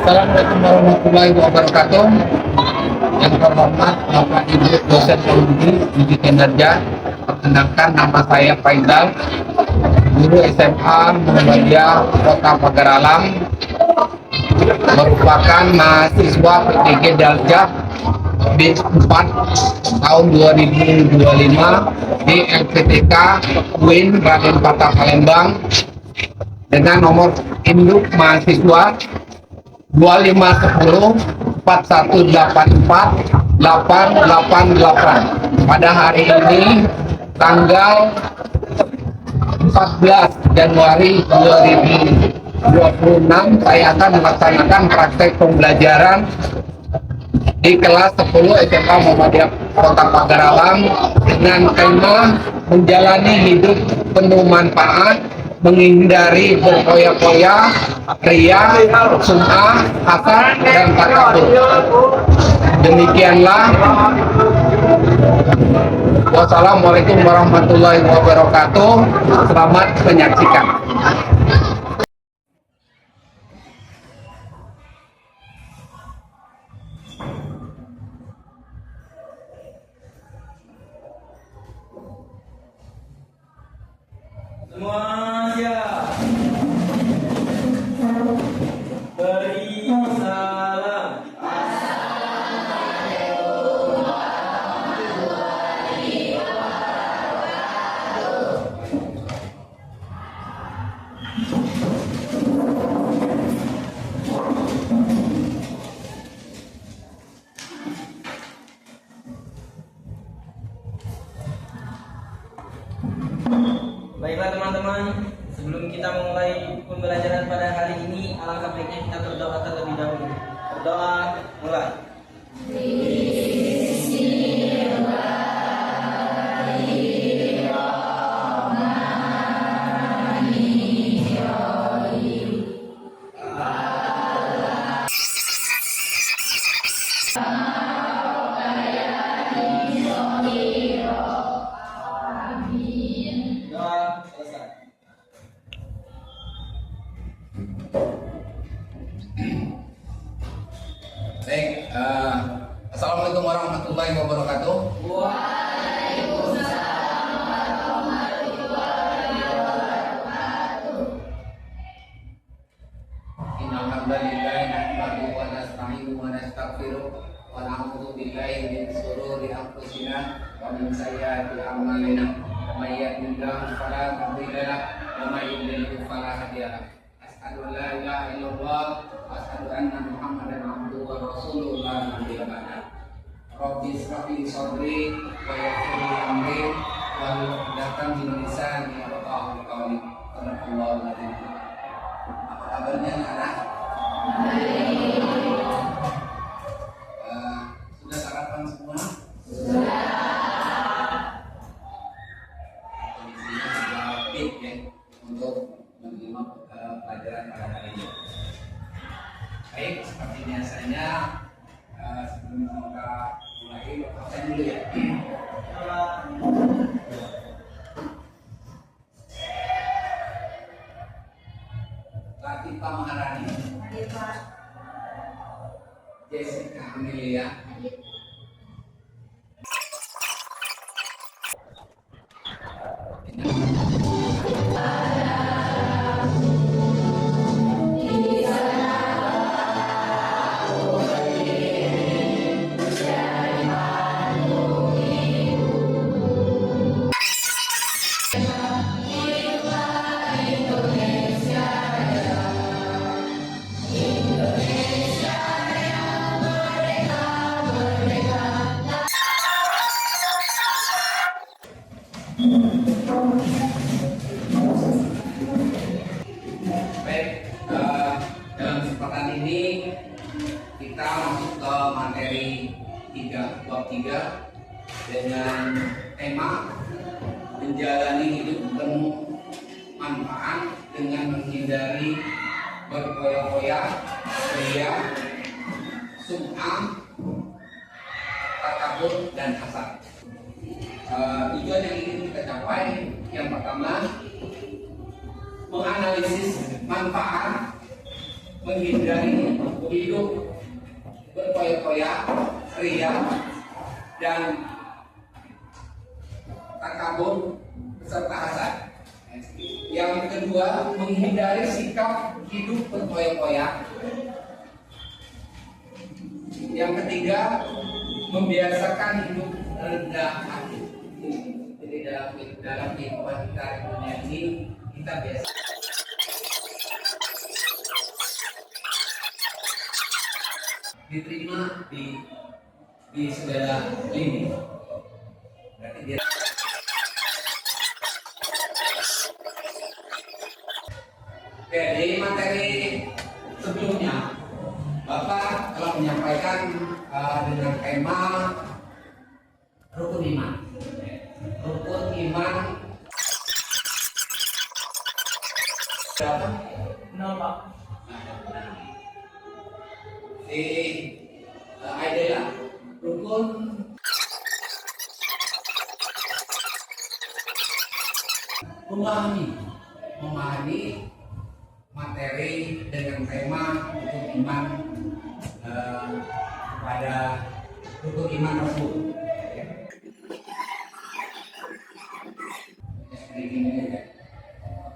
Assalamualaikum warahmatullahi wabarakatuh. Yang terhormat Bapak Ibu dosen Prodi Uji Kinerja, perkenalkan nama saya Faizal, guru SMA Muhammadiyah Kota Pagar Alam, merupakan mahasiswa PTG Daljak B4 tahun 2025 di LPTK UIN Raden Patah Palembang dengan nomor induk mahasiswa 2510 4184 888. Pada hari ini tanggal 14 Januari 2026 saya akan melaksanakan praktek pembelajaran di kelas 10 SMA Muhammadiyah Kota Pagar Alam dengan tema menjalani hidup penuh manfaat, menghindari berfoya-foya, ria, sum'ah, hasad, dan takabur. Demikianlah. Wassalamualaikum warahmatullahi wabarakatuh. Selamat menyaksikan. Semua siap. Beri salam. Baiklah teman-teman, sebelum kita memulai pembelajaran pada hari ini, alangkah baiknya kita berdoa terlebih dahulu. Berdoa, mulai. Doa selesai. Baik, Assalamualaikum warahmatullahi wabarakatuh. Innal hamdalillah nahmaduhu wa nasta'inuhu wa nastaghfiruh wa na'udzu billahi min shururi anfusina wa min sayyiati a'malina. May yahdihillahu fala mudilla lahu wa may yudlil fala hadiya lahu. Asyhadu an la ilaha illallah wa asyhadu anna Muhammadan abduhu wa rasuluhu la nabiyya ba'da. Rabbi ishrah li sadri wa yassir li amri wahlul 'uqdatam min lisani yafqahu qawli. Allahu akbar. Apa kabarnya anak-anak? Sudah sarapan semua? Kondisinya sudah fit ya untuk menerima pelajaran pada hari ini. Baik, seperti biasanya sebelum kita mulai absen dulu ya. Latifah Maharani, Jessica Amelia, baik, dalam kesempatan ini kita masuk ke materi 3 bab 3 dengan tema menjalani hidup penuh manfaat dengan menghindari berfoya-foya, ria, sum'ah, takabur, dan hasad. Tujuan yang ingin kita capai yang pertama menganalisis manfaat menghindari hidup berkoyak-koyak, ria, dan takabur beserta hasad. Yang kedua, menghindari sikap hidup berkoyak-koyak. Yang ketiga, membiasakan hidup rendah hati. Jadi dalam kehidupan kita di dunia ini, kita biasa diterima di segala lini. Berarti dia Oke, di materi sebelumnya Bapak telah menyampaikan dengan tema rukun iman. Rukun iman berapa? Nol, Pak. Di Aidela rukun memahami materi dengan tema rukun iman pada rukun iman tersebut.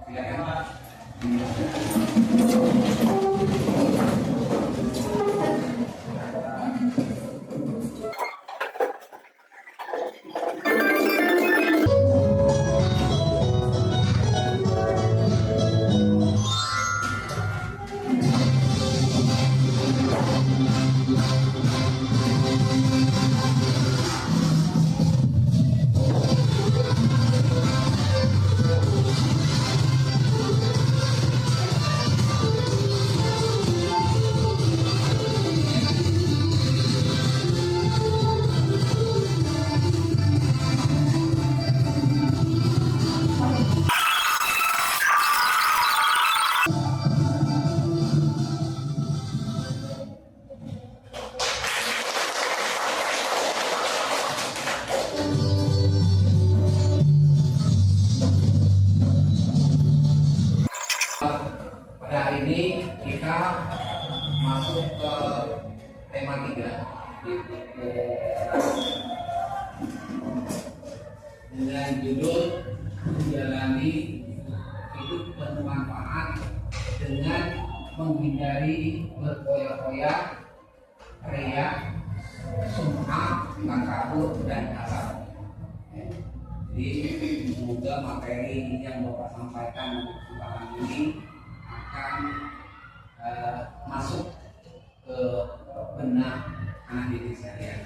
Silakan. Pada hari ini kita masuk ke tema 3 dengan judul menjalani hidup bermanfaat dengan menghindari berkoyak-koyak, ria, sum'ah, takabur, dan hasad. Jadi semoga materi yang Bapak sampaikan di kesempatan ini akan masuk ke benak anak didik sekalian.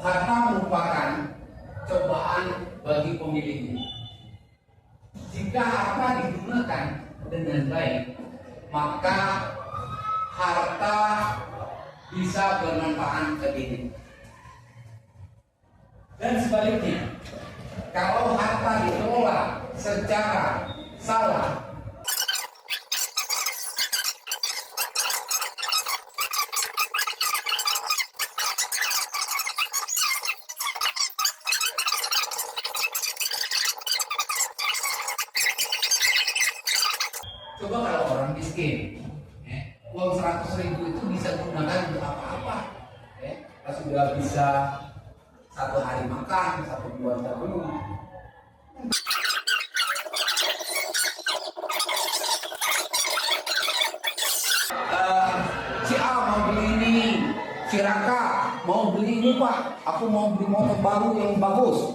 Harta merupakan cobaan bagi pemiliknya. Jika harta digunakan dengan baik, maka harta bisa bermanfaat ke diri. Dan sebaliknya, kalau harta dikelola secara salah, coba kalau orang miskin, uang 100.000 itu bisa digunakan untuk apa-apa. Kalau sudah bisa 1 hari makan, 1 bulan terpenuhi. Si A mau beli ini, si Raka mau beli ini Pak, aku mau beli motor baru yang bagus.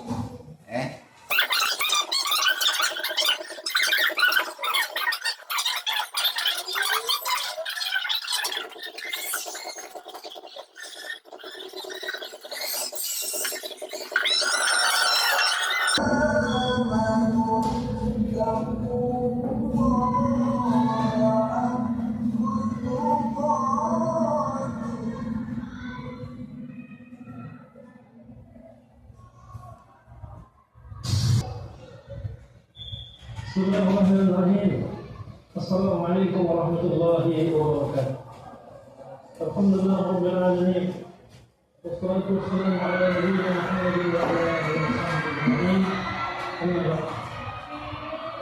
Bismillahirrahmanirrahim. Assalamualaikum warahmatullahi wabarakatuh. Alhamdulillah rabbil alamin. Wassalatu wassalamu ala nabiyyina Muhammadin wa ala alihi wasallam. Amma ba'd.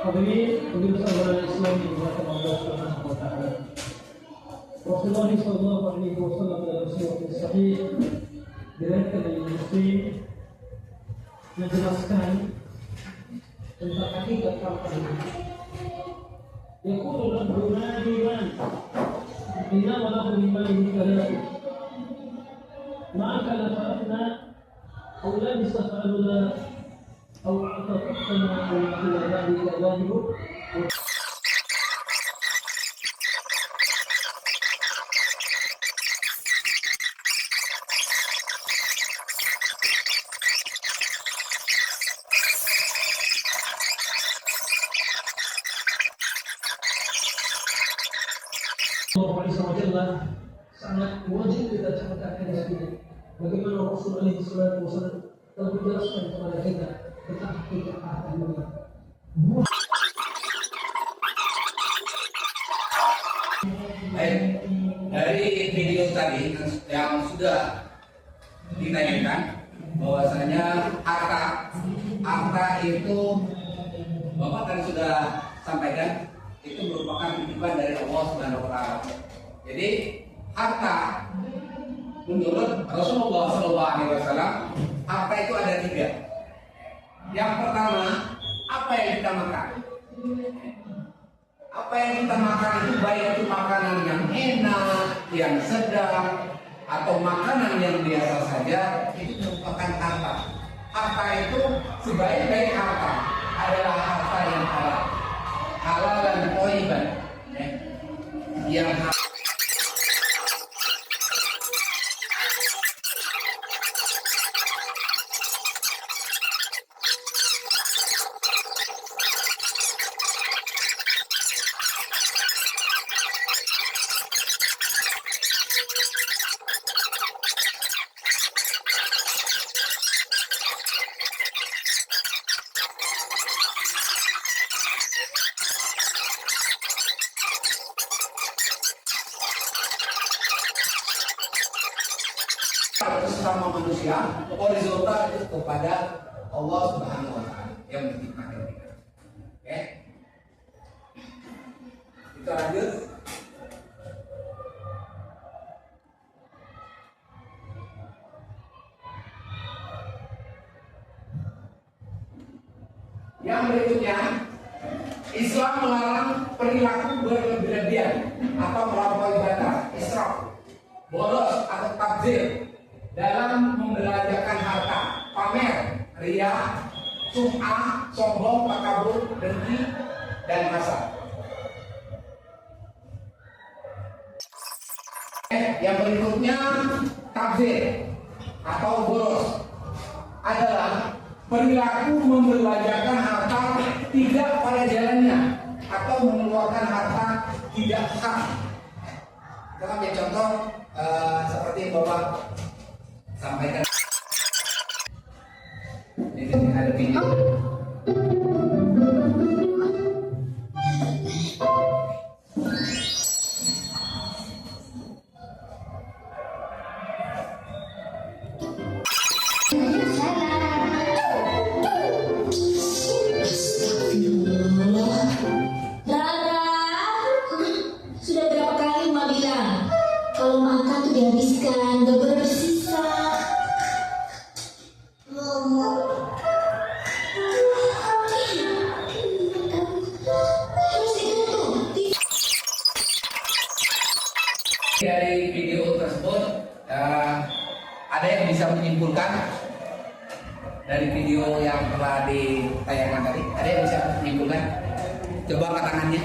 Hadirin pemirsa acara Islam di dimuliakan Allah Subhanahu wa taala. Rasulullah sallallahu alaihi wasallam dalam hadis sahih diriwayatkan dari Muslim menjelaskan tentang hakikat harta ini. Yaqulu lahu nadiman inna wa lahu mimalihi kalam ma kana fa'na aw la yastaf'aluna aw ataqna aw ila dhalika dhahiru. Allah SWT sangat wajib kita catatkan di sini. Bagaimana Rasulullah SAW telah menjelaskan kepada kita tentang hakikat harta ini. Baik, dari video tadi yang sudah ditanyakan bahwasanya harta itu Bapak tadi sudah sampaikan itu merupakan titipan dari Allah Subhanahu wa taala. Jadi harta menurut Rasulullah SAW, harta itu ada 3. Yang pertama, apa yang kita makan. Apa yang kita makan itu baik itu makanan yang enak, yang sedang, atau makanan yang biasa saja, itu merupakan harta. Harta itu sebaik-baik harta adalah harta yang halal. Halal dan thayyiban, yang sesama manusia, horizontal itu kepada Allah Subhanahu wa taala yang menciptakan kita. Oke? Kita lanjut. Yang berikutnya, Islam melarang perilaku berlebihan atau melampaui batas, israf, boros atau tabdzir dalam membelanjakan harta, pamer, ria, sum'ah, sombong, takabur, dengki, dan hasad. Yang berikutnya, tabdzir atau boros adalah perilaku membelanjakan harta tidak pada jalannya atau mengeluarkan harta tidak hak. Kita ambil contoh seperti yang Bapak sampaikan. Di sini ada video. Sudah berapa kali Mama bilang kalau makan tuh dihabiskan, gak boleh bersisa. Dari video tersebut ada yang bisa menyimpulkan dari video yang telah ditayangkan tadi, ada yang bisa menyimpulkan? Coba angkat tangannya.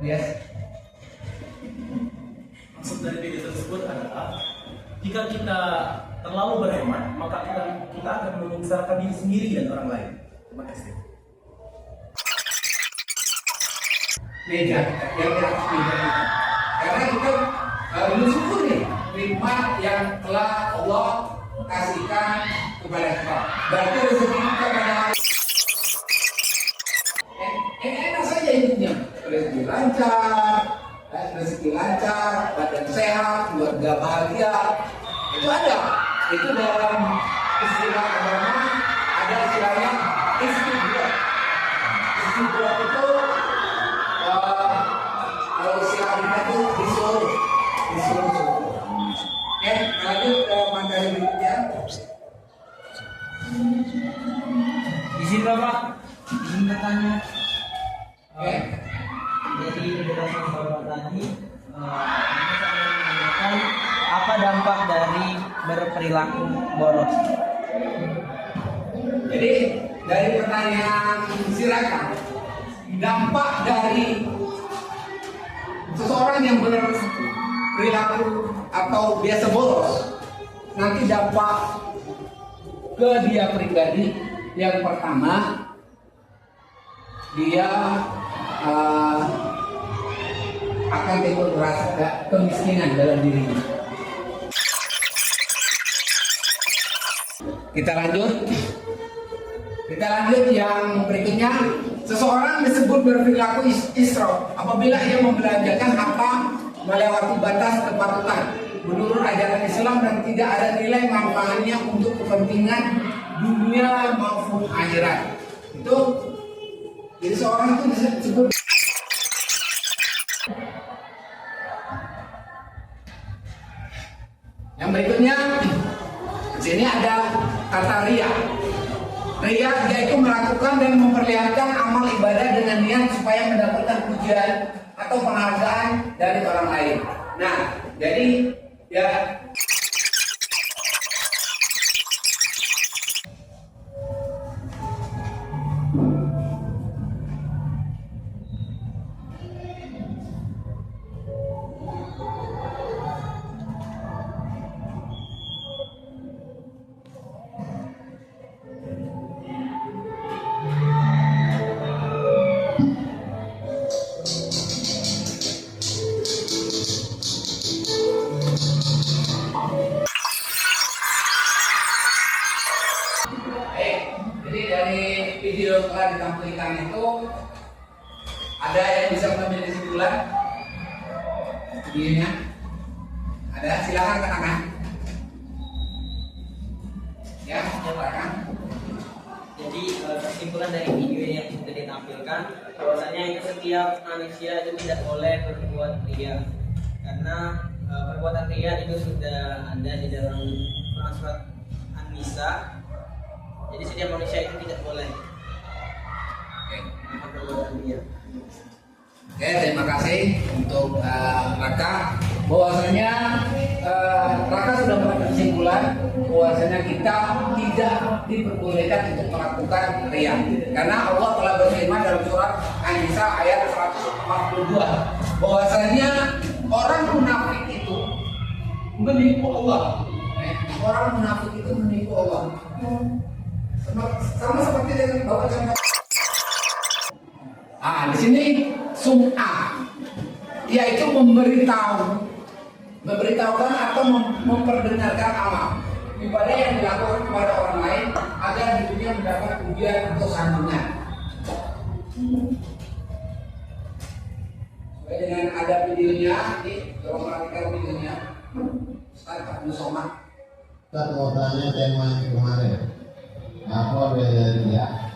Yes. Maksud dari video tersebut adalah jika kita terlalu berhemat, maka kita akan membesarkan diri sendiri dan orang lain. Terima kasih. Meja yang di atas meja itu. Karena kita bersyukur nih nikmat yang telah Allah kasihkan kepada kita. Berarti rezeki kita pada enak saja hidupnya, rezeki lancar, badan sehat, keluarga bahagia, itu ada. Itu dalam istilah agama ada istilahnya istighfar. Istighfar itu kalau istilah kita itu disuruh. Oke, lanjut ke materi berikutnya. Izin Bapak, izin bertanya. Oke. Jadi berdasarkan Bapak tadi, ini saya menanyakan apa dampak dari berperilaku boros? Jadi dari pertanyaan silakan, dampak dari seseorang yang berperilaku atau biasa boros, nanti dampak ke dia pribadi. Yang pertama, dia akan timbul rasa kemiskinan dalam dirinya. Kita lanjut yang berikutnya. Seseorang disebut berperilaku israf apabila ia membelanjakan harta melewati batas kepatutan menurut ajaran Islam dan tidak ada nilai manfaatnya untuk kepentingan dunia maupun akhirat. Itu jadi seorang itu disebut. Yang berikutnya, di sini ada kata riya. Riya yaitu melakukan dan memperlihatkan amal ibadah dengan niat supaya mendapatkan pujian atau penghargaan dari orang lain. Nah, jadi ya dari video yang telah ditampilkan itu ada yang bisa mengambil kesimpulan videonya? Ada, silakan katakan. Ya, silakan. Jadi kesimpulan dari video yang sudah ditampilkan bahwasanya itu setiap manusia itu tidak boleh berbuat riya karena perbuatan riya itu sudah ada di dalam surat An-Nisa. Jadi setiap manusia itu tidak boleh berbuat riya. Oke, terima kasih untuk Raka. Bahwasanya Raka sudah mengambil kesimpulan bahwasanya kita tidak diperbolehkan untuk melakukan riya. Karena Allah telah berfirman dalam surat An-Nisa ayat 142 bahwasanya orang munafik itu menipu Allah. Orang munafik itu menipu Allah. Sama seperti dengan Bapak contoh. Di sini sum'ah, yaitu memberitahukan atau memperdengarkan amal ibadah yang dilakukan kepada orang lain agar dirinya mendapat pujian atau sanjungan. Sesuai dengan ada videonya, tolong perhatikan videonya. Ustaz Abdul Somad. Ustaz mau tanya tema yang kemarin. Apa beda dia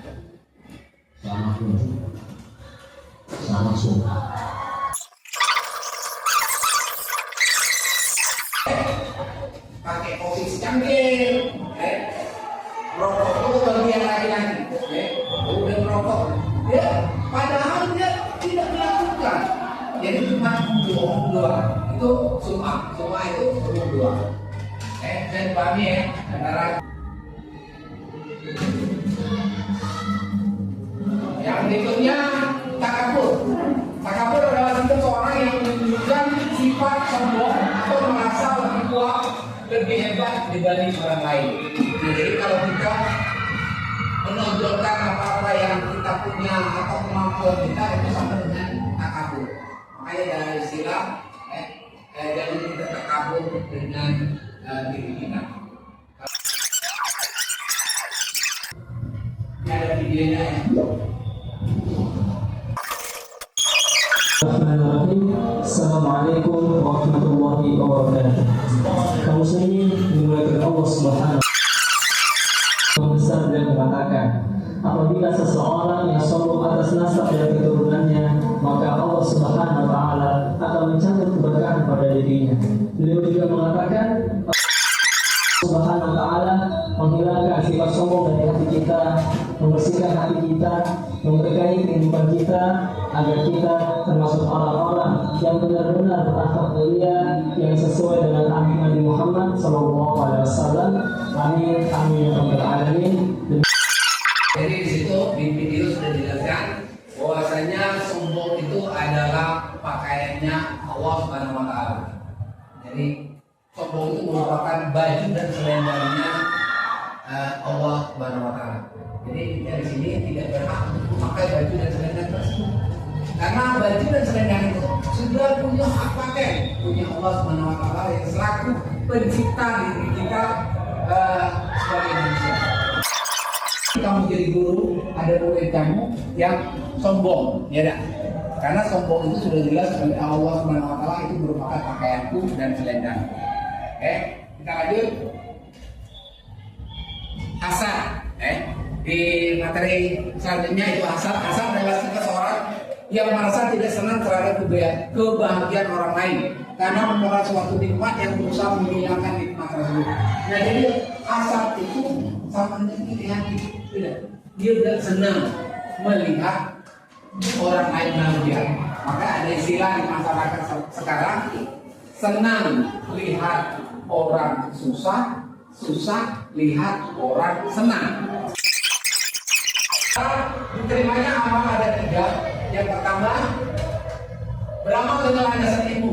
sama kunci sama sunnah? Pakai kopi secangkir, rokok itu bagian laki-laki, udah merokok, padahal dia tidak melakukan, jadi cuma bohong doang. Itu sum'ah itu bohong doang. Dan pahami ya antara. Yang berikutnya takabur. Takabur adalah sikap seorang yang menunjukkan sifat sombong atau merasa lebih kuat, lebih hebat dibanding orang lain. Jadi kalau kita menonjolkan apa-apa yang kita punya atau kemampuan kita, itu sama dengan takabur. Makanya dari istilah jadi kita takabur dengan diri kita. videonya ya. Assalamualaikum warahmatullahi wabarakatuh. Kaum muslimin dimuliakan Allah Subhanahu besar dan mengatakan, apabila seseorang yang sombong atas nasab dan keturunannya, maka Allah Subhanahu wa taala akan mencabut keberkahan pada dirinya. Beliau juga mengatakan, Subhanahu wa taala menghilangkan sifat sombong dari hati kita, membersihkan hati kita, memberkahi kehidupan kita, agar kita termasuk orang-orang yang benar-benar berakhlak mulia yang sesuai dengan agama Nabi Muhammad SAW. Amin, amin, ya rabbal alamin. Jadi di situ di video sudah dijelaskan bahwasanya sombong itu adalah pakaiannya Allah Subhanahu wa taala. Jadi sombong itu merupakan baju dan selendangnya Allah Subhanahu wa taala. Jadi dari sini tidak berhak memakai baju dan selendang tersebut. Karena baju dan selendang itu sudah punya hak pakai, punya Allah Subhanahu wa taala yang selaku pencipta diri kita sebagai manusia. Kamu jadi guru, ada murid kamu yang sombong, ya dah. Karena sombong itu sudah jelas oleh Allah Subhanahu wa taala itu merupakan pakaianku dan selendang. Kita lanjut. Hasad, di materi selanjutnya itu hasad. Hasad adalah seseorang yang merasa tidak senang terhadap kebahagiaan orang lain karena memperoleh suatu nikmat yang berusaha menghilangkan nikmat tersebut. Nah, jadi hasad itu sama dengan iri hati. Tidak, dia tidak senang melihat orang lain bahagia. Maka ada istilah di masyarakat sekarang, senang lihat orang susah, susah lihat orang senang. Diterimanya amal ada 3. Yang pertama, beramal dengan landasan ilmu.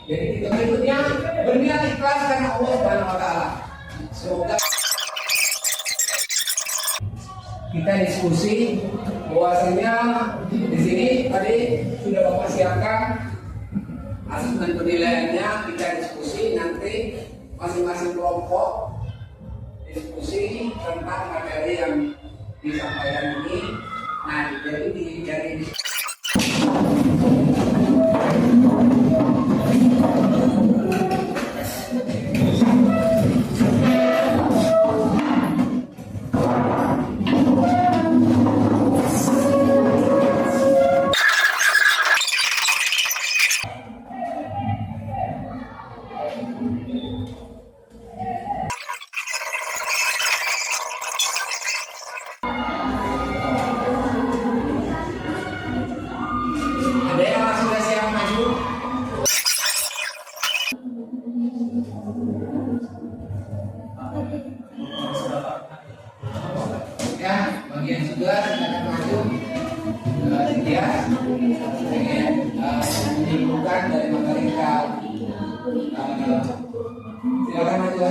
Jadi kita berikutnya berniat ikhlas karena Allah Subhanahu wa taala. Semoga kita diskusi bahwasanya di sini tadi sudah Bapak siapkan asesmen penilaiannya. Kita diskusi nanti masing-masing kelompok diskusi tentang materi yang disampaikan ini. Nah, jadi dari bagian juga silakan maju. Dia pengen menyimpulkan dari materi kita. Silakan maju.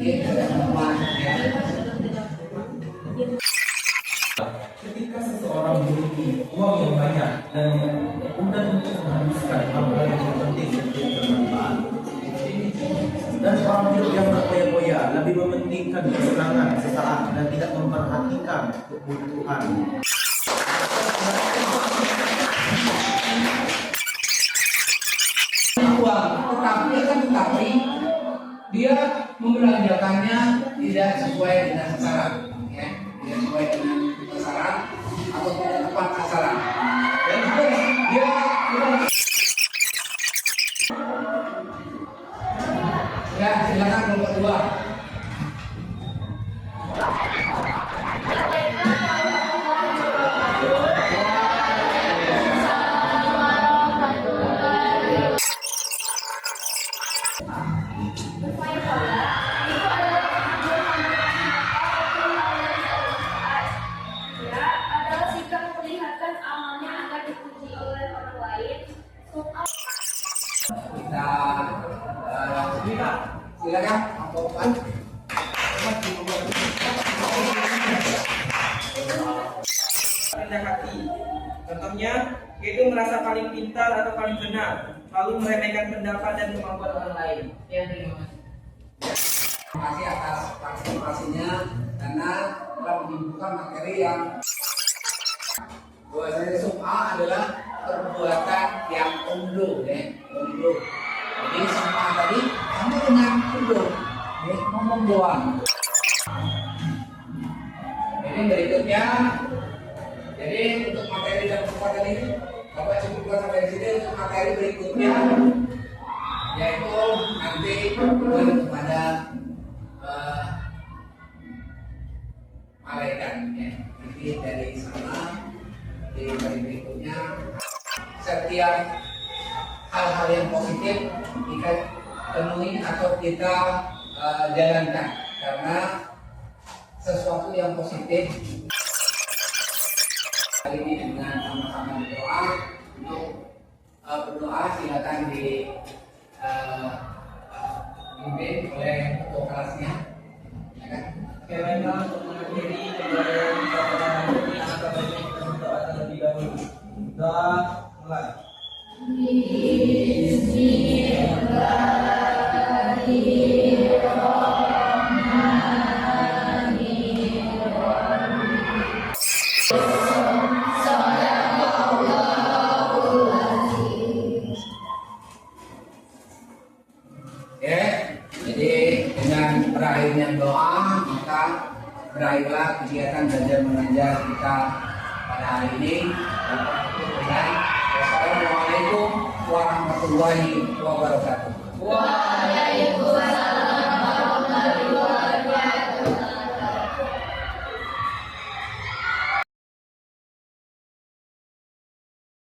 Ada teman ya. Ketika seseorang memiliki uang yang banyak dan mudah untuk menghabiskan hal-hal yang penting dan bermanfaat, dan orang hidup yang berpoya-poya lebih mementingkan kesenangan sesaat dan tidak memperhatikan kebutuhan. Tetapi dia membelanjakannya tidak sesuai dengan sasaran, ya, tidak sesuai dengan sasaran atau tidak tepat sasaran. Dan juga dia ya, silakan kelompok 2. Silakan amplopkan. Rendah hati. Contohnya, yaitu merasa paling pintar atau paling benar, lalu meremehkan pendapat dan kemampuan orang lain. Ya, terima kasih. Terima kasih atas partisipasinya karena telah menyembuhkan materi yang bahwasanya sum'ah adalah perbuatan yang unduh, ya, unduh. Jadi sum'ah tadi sama dengan unduh, ya, ngomong doang. Ini berikutnya, jadi untuk materi dan kesempatan ini Bapak cukupkan sampai di sini. Untuk materi berikutnya yaitu nanti kepada malaikat, ya. Jadi dari sana di hari berikutnya setiap hal-hal yang positif kita penuhi atau kita jalankan, karena sesuatu yang positif kali ini dengan sama-sama berdoa. Untuk berdoa silakan dipimpin oleh ketua kelasnya, ya kan? Oke, baiklah, untuk mengakhiri pembelajaran kita pada hari ini, angka baiknya kita berdoa terlebih dahulu. Doa mulai. Ya, jadi dengan berakhirnya doa maka berakhirlah kegiatan belajar mengajar kita pada hari ini. Wassalamualaikum warahmatullahi wabarakatuh.